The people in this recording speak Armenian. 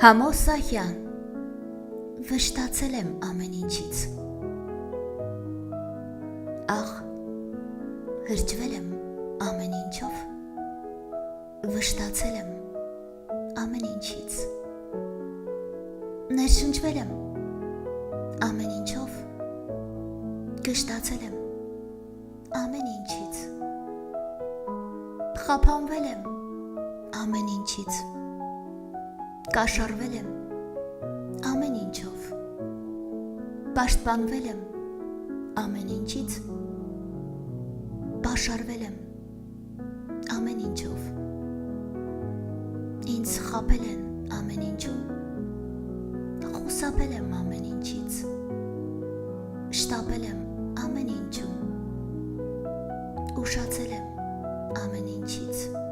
Համոսահյան, վշտացել եմ ամեն ինչից, աղ, հրճվել եմ ամեն ինչով, վշտացել եմ ամեն ինչից, ներշնչվել եմ ամեն ինչով, գշտացել եմ ամեն ինչից, խափանվել եմ ամեն ինչից, կաշառվել եմ ամեն ինչով, պաշտպանվել եմ ամեն ինչից, պաշարվել եմ ամեն ինչով, ինձ խաբել են ամեն ինչում, խուսափել եմ ամեն ինչից, շտապել եմ ամեն ինչում, ուշացել եմ ամեն ինչից,